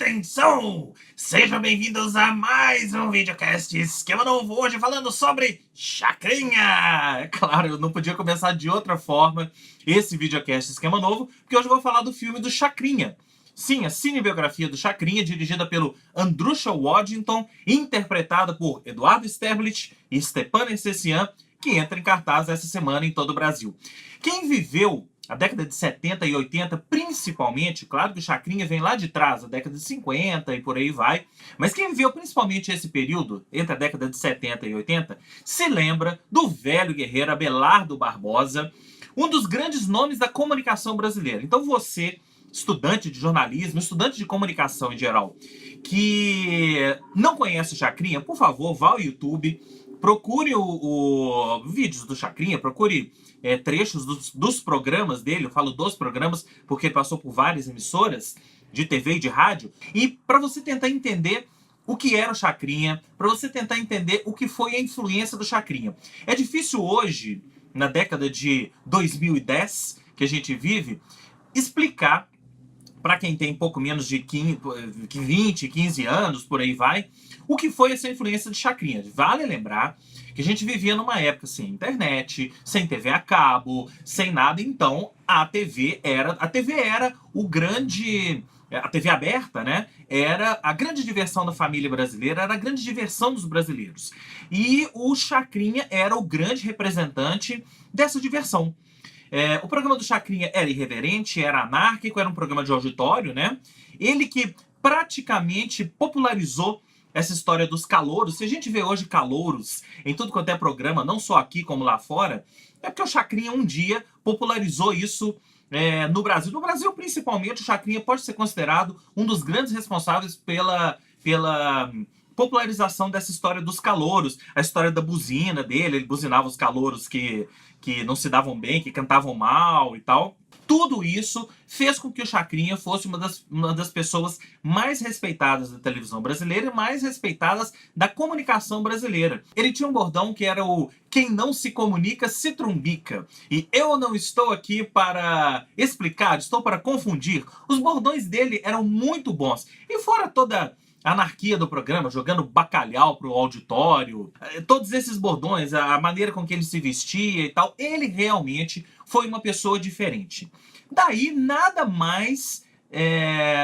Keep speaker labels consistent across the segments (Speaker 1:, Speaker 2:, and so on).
Speaker 1: Atenção! Sejam bem-vindos a mais um videocast Esquema Novo, hoje falando sobre Chacrinha! Claro, eu não podia começar de outra forma esse videocast Esquema Novo, porque hoje eu vou falar do filme do Chacrinha. Sim, a cinebiografia do Chacrinha, dirigida pelo Andrusha Waddington, interpretada por Eduardo Sterblitch e Stepan Essessian, que entra em cartaz essa semana em todo o Brasil. Quem viveu a década de 70 e 80, principalmente, claro que o Chacrinha vem lá de trás, a década de 50 e por aí vai, mas quem viveu principalmente esse período, entre a década de 70 e 80, se lembra do velho guerreiro Abelardo Barbosa, um dos grandes nomes da comunicação brasileira. Então você, estudante de jornalismo, estudante de comunicação em geral, que não conhece o Chacrinha, por favor, vá ao YouTube, procure vídeos do Chacrinha, procure trechos dos programas dele. Eu falo dos programas porque ele passou por várias emissoras de TV e de rádio. E para você tentar entender o que era o Chacrinha, para você tentar entender o que foi a influência do Chacrinha. É difícil hoje, na década de 2010, que a gente vive, explicar para quem tem pouco menos de 20, 15 anos, por aí vai, o que foi essa influência de Chacrinha. Vale lembrar que a gente vivia numa época sem internet, sem TV a cabo, sem nada, então a TV era o grande... A TV aberta, né? Era a grande diversão da família brasileira, era a grande diversão dos brasileiros. E o Chacrinha era o grande representante dessa diversão. O programa do Chacrinha era irreverente, era anárquico, era um programa de auditório, né? Ele que praticamente popularizou essa história dos calouros. Se a gente vê hoje calouros em tudo quanto é programa, não só aqui como lá fora, é porque o Chacrinha um dia popularizou isso no Brasil. No Brasil, principalmente, o Chacrinha pode ser considerado um dos grandes responsáveis pela popularização dessa história dos calouros, a história da buzina dele. Ele buzinava os calouros que não se davam bem, que cantavam mal e tal. Tudo isso fez com que o Chacrinha fosse uma das pessoas mais respeitadas da televisão brasileira e mais respeitadas da comunicação brasileira. Ele tinha um bordão que era o "quem não se comunica se trumbica". E eu não estou aqui para explicar, estou para confundir. Os bordões dele eram muito bons. E fora toda a anarquia do programa, jogando bacalhau pro auditório, todos esses bordões, a maneira com que ele se vestia e tal, ele realmente foi uma pessoa diferente. Daí, nada mais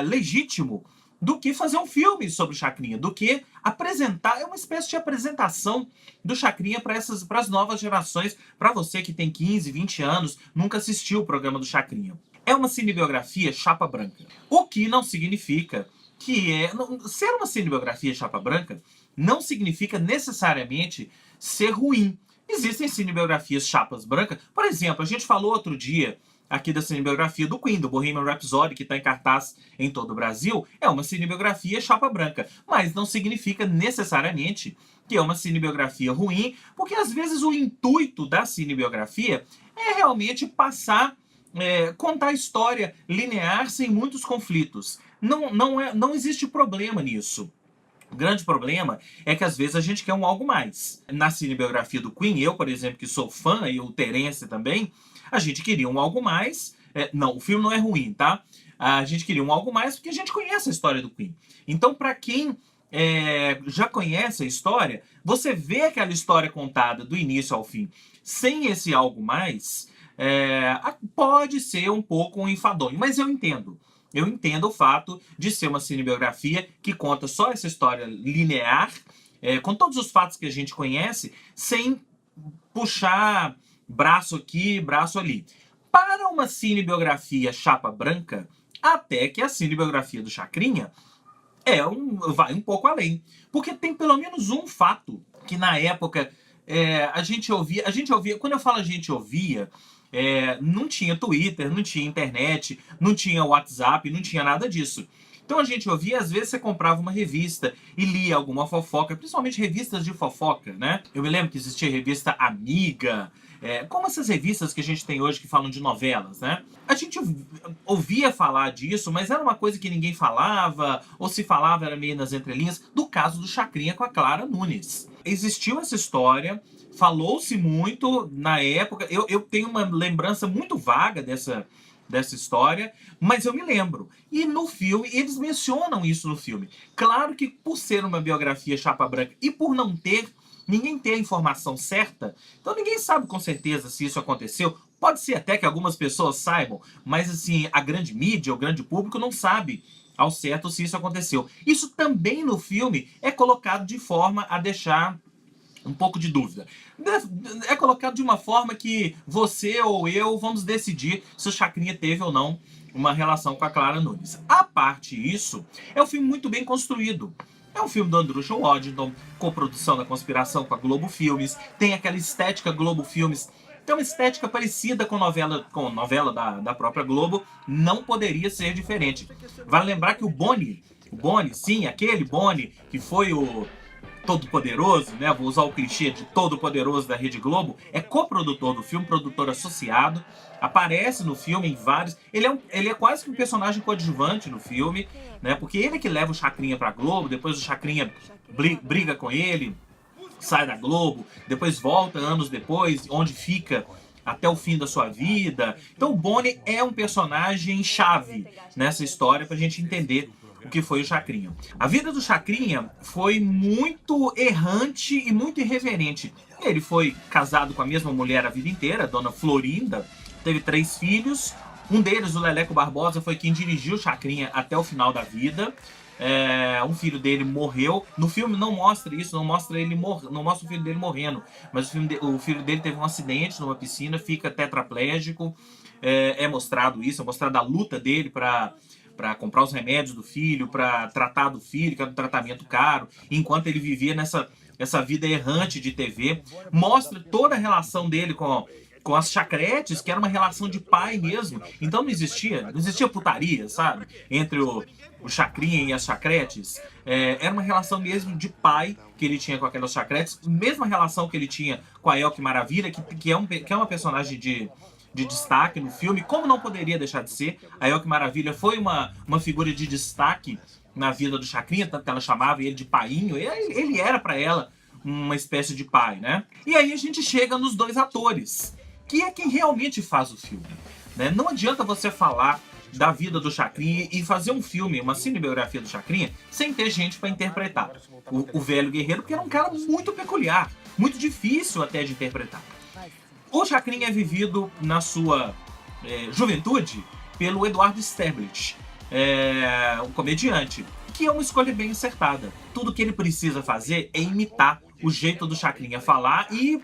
Speaker 1: legítimo do que fazer um filme sobre o Chacrinha, do que apresentar, é uma espécie de apresentação do Chacrinha para as novas gerações, para você que tem 15, 20 anos, nunca assistiu o programa do Chacrinha. É uma cinebiografia chapa branca, o que não significa ser uma cinebiografia chapa branca não significa necessariamente ser ruim. Existem cinebiografias chapas brancas. Por exemplo, a gente falou outro dia aqui da cinebiografia do Queen, do Bohemian Rhapsody, que está em cartaz em todo o Brasil. É uma cinebiografia chapa branca, mas não significa necessariamente que é uma cinebiografia ruim, porque às vezes o intuito da cinebiografia é realmente contar a história linear sem muitos conflitos. Não existe problema nisso. O grande problema é que às vezes a gente quer um algo mais. Na cinebiografia do Queen, eu, por exemplo, que sou fã, e o Terence também, a gente queria um algo mais. Não, o filme não é ruim, tá? A gente queria um algo mais porque a gente conhece a história do Queen. Então, para quem já conhece a história, você vê aquela história contada do início ao fim sem esse algo mais, pode ser um pouco enfadonho, mas eu entendo. Eu entendo o fato de ser uma cinebiografia que conta só essa história linear, com todos os fatos que a gente conhece, sem puxar braço aqui, braço ali. Para uma cinebiografia chapa branca, até que a cinebiografia do Chacrinha vai um pouco além. Porque tem pelo menos um fato que na época a gente ouvia. Quando eu falo a gente ouvia, não tinha Twitter, não tinha internet, não tinha WhatsApp, não tinha nada disso. Então a gente ouvia, às vezes você comprava uma revista e lia alguma fofoca, principalmente revistas de fofoca, né? Eu me lembro que existia a revista Amiga, como essas revistas que a gente tem hoje que falam de novelas, né? A gente ouvia falar disso, mas era uma coisa que ninguém falava, ou se falava era meio nas entrelinhas, do caso do Chacrinha com a Clara Nunes. Existiu essa história, falou-se muito na época. Eu tenho uma lembrança muito vaga dessa história, mas eu me lembro. E no filme, eles mencionam isso no filme. Claro que por ser uma biografia chapa branca e por não ter, ninguém ter a informação certa, então ninguém sabe com certeza se isso aconteceu. Pode ser até que algumas pessoas saibam, mas assim, a grande mídia, o grande público não sabe ao certo se isso aconteceu. Isso também no filme é colocado de forma a deixar um pouco de dúvida. É colocado de uma forma que você ou eu vamos decidir se o Chacrinha teve ou não uma relação com a Clara Nunes. A parte isso, é um filme muito bem construído. É um filme do Andrusha Waddington, coprodução da Conspiração com a Globo Filmes, tem aquela estética Globo Filmes, tem uma estética parecida com novela da própria Globo, não poderia ser diferente. Vale lembrar que o Boni, sim, aquele Boni que foi o Todo-Poderoso, né? Vou usar o clichê de Todo-Poderoso da Rede Globo, é coprodutor do filme, produtor associado, aparece no filme em vários. Ele é quase que um personagem coadjuvante no filme, né? Porque ele é que leva o Chacrinha pra Globo, depois o Chacrinha briga com ele, sai da Globo, depois volta anos depois, onde fica até o fim da sua vida. Então o Boni é um personagem chave nessa história pra gente entender o que foi o Chacrinha. A vida do Chacrinha foi muito errante e muito irreverente. Ele foi casado com a mesma mulher a vida inteira, a dona Florinda, teve 3 filhos. Um deles, o Leleco Barbosa, foi quem dirigiu o Chacrinha até o final da vida. Um filho dele morreu. No filme não mostra isso, não mostra o filho dele morrendo. Mas o filho dele teve um acidente numa piscina, fica tetraplégico. É mostrado isso, é mostrada a luta dele para comprar os remédios do filho, para tratar do filho, que era um tratamento caro, enquanto ele vivia essa vida errante de TV. Mostra toda a relação dele com as chacretes, que era uma relação de pai mesmo. Então não existia putaria, sabe? Entre o Chacrinha e as chacretes. Era uma relação mesmo de pai que ele tinha com aquelas chacretes. Mesma relação que ele tinha com a Elke Maravilha, que é uma personagem de destaque no filme, como não poderia deixar de ser. A Elke Maravilha foi uma figura de destaque na vida do Chacrinha, tanto que ela chamava ele de painho, ele era para ela uma espécie de pai, né? E aí a gente chega nos 2 atores, que é quem realmente faz o filme, né? Não adianta você falar da vida do Chacrinha e fazer um filme, uma cinebiografia do Chacrinha, sem ter gente para interpretar. O velho guerreiro, porque era um cara muito peculiar, muito difícil até de interpretar. O Chacrinha é vivido na sua juventude pelo Eduardo Sterblich, um comediante, que é uma escolha bem acertada. Tudo que ele precisa fazer é imitar o jeito do Chacrinha falar e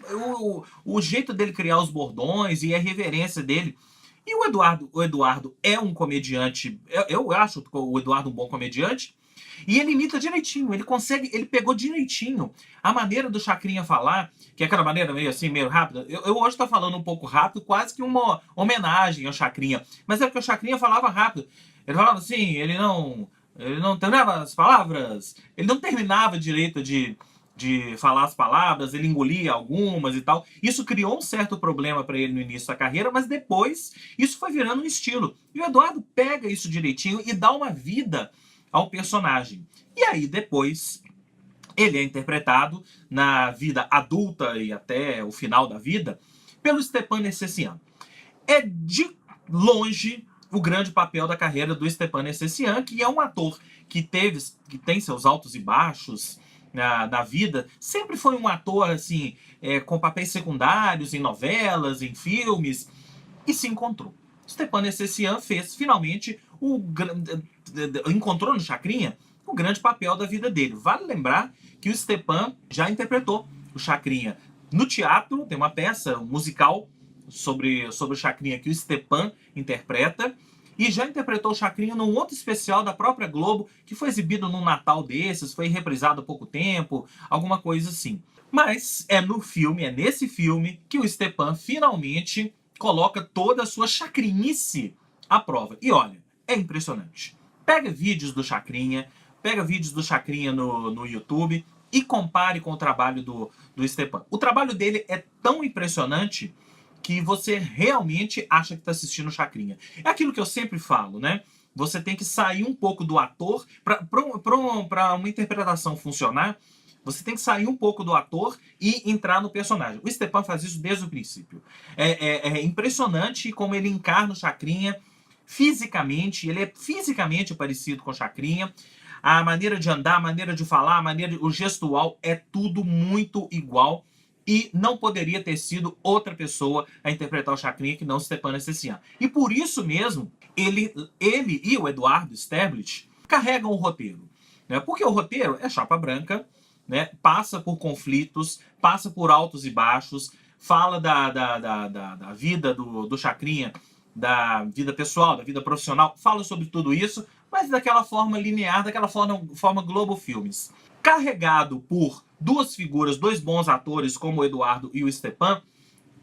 Speaker 1: o jeito dele criar os bordões e a reverência dele. E o Eduardo é um comediante, eu acho o Eduardo um bom comediante, e ele imita direitinho, ele pegou direitinho a maneira do Chacrinha falar, que é aquela maneira meio assim, meio rápida. Eu hoje tô falando um pouco rápido, quase que uma homenagem ao Chacrinha, mas é porque o Chacrinha falava rápido. Ele falava assim, ele não terminava as palavras, ele não terminava direito de falar as palavras, ele engolia algumas e tal. Isso criou um certo problema para ele no início da carreira, mas depois isso foi virando um estilo. E o Eduardo pega isso direitinho e dá uma vida ao personagem. E aí depois ele é interpretado na vida adulta e até o final da vida pelo Stepan Essessian. É de longe o grande papel da carreira do Stepan Essessian, que é um ator que tem seus altos e baixos na vida. Sempre foi um ator assim, com papéis secundários em novelas, em filmes, e se encontrou. Stepan Essessian fez finalmente encontrou no Chacrinha o grande papel da vida dele. Vale lembrar que o Stepan já interpretou o Chacrinha no teatro, tem uma peça musical sobre o Chacrinha que o Stepan interpreta, e já interpretou o Chacrinha num outro especial da própria Globo, que foi exibido num Natal desses, foi reprisado há pouco tempo, alguma coisa assim. Mas é nesse filme, que o Stepan finalmente coloca toda a sua chacrinhice à prova. E olha, é impressionante. Pega vídeos do Chacrinha no YouTube e compare com o trabalho do Stepan. O trabalho dele é tão impressionante que você realmente acha que está assistindo o Chacrinha. É aquilo que eu sempre falo, né? Você tem que sair um pouco do ator para uma interpretação funcionar. Você tem que sair um pouco do ator e entrar no personagem. O Stepan faz isso desde o princípio. É impressionante como ele encarna o Chacrinha fisicamente. Ele é fisicamente parecido com o Chacrinha. A maneira de andar, a maneira de falar, o gestual é tudo muito igual. E não poderia ter sido outra pessoa a interpretar o Chacrinha que não o Stepan Essessian. E por isso mesmo, ele e o Eduardo Sterblich carregam o roteiro. Né? Porque o roteiro é chapa branca, né? Passa por conflitos, passa por altos e baixos, fala da vida do Chacrinha, da vida pessoal, da vida profissional, fala sobre tudo isso, mas daquela forma linear, daquela forma Globo Filmes. Carregado por duas figuras, dois bons atores como o Eduardo e o Stepan,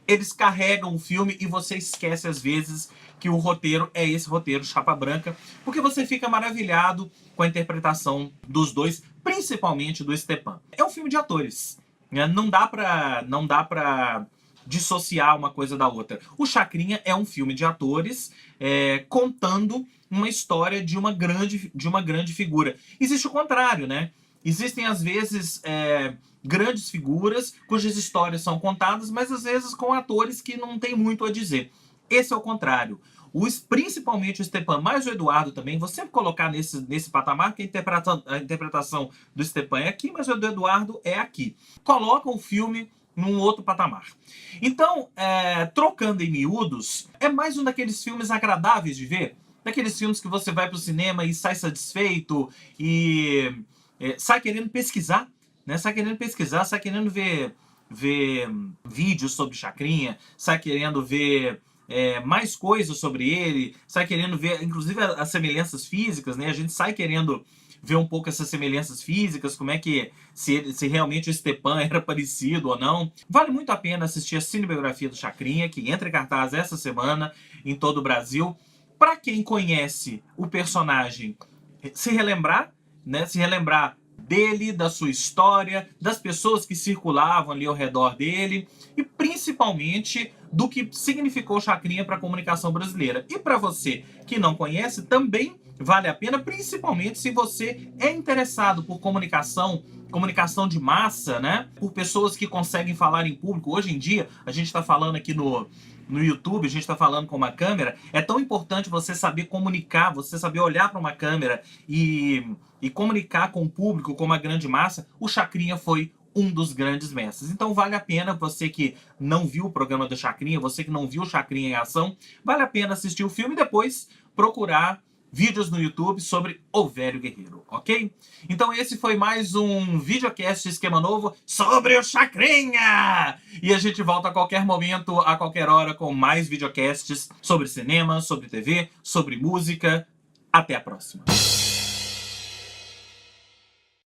Speaker 1: eles carregam o filme e você esquece às vezes que o roteiro é esse roteiro chapa branca, porque você fica maravilhado com a interpretação dos dois, principalmente do Stepan. É um filme de atores, né? Não dá pra dissociar uma coisa da outra. O Chacrinha é um filme de atores contando uma história de uma grande figura. Existe o contrário, né? Existem, às vezes, grandes figuras cujas histórias são contadas, mas às vezes com atores que não têm muito a dizer. Esse é o contrário. Principalmente o Stepan, mas o Eduardo também, vou sempre colocar nesse patamar, que a interpretação do Stepan é aqui, mas o do Eduardo é aqui. Coloca o filme num outro patamar. Então, trocando em miúdos, é mais um daqueles filmes agradáveis de ver, daqueles filmes que você vai pro cinema e sai satisfeito e sai querendo pesquisar, né? Sai querendo ver vídeos sobre Chacrinha, sai querendo ver mais coisas sobre ele, sai querendo ver, inclusive, as semelhanças físicas, né? A gente sai querendo ver um pouco essas semelhanças físicas, como é que se realmente o Stepan era parecido ou não. Vale muito a pena assistir a cinebiografia do Chacrinha, que entra em cartaz essa semana em todo o Brasil. Para quem conhece o personagem, se relembrar, né? Se relembrar dele, da sua história, das pessoas que circulavam ali ao redor dele e principalmente do que significou Chacrinha para a comunicação brasileira. E para você que não conhece, também vale a pena, principalmente se você é interessado por comunicação de massa, né? Por pessoas que conseguem falar em público. Hoje em dia, a gente está falando aqui no YouTube, a gente está falando com uma câmera. É tão importante você saber comunicar, você saber olhar para uma câmera e comunicar com o público, com uma grande massa. O Chacrinha foi um dos grandes mestres. Então vale a pena, você que não viu o programa do Chacrinha, você que não viu o Chacrinha em ação, vale a pena assistir o filme e depois procurar vídeos no YouTube sobre o Velho Guerreiro, ok? Então esse foi mais um videocast Esquema Novo sobre o Chacrinha! E a gente volta a qualquer momento, a qualquer hora, com mais videocasts sobre cinema, sobre TV, sobre música. Até a próxima!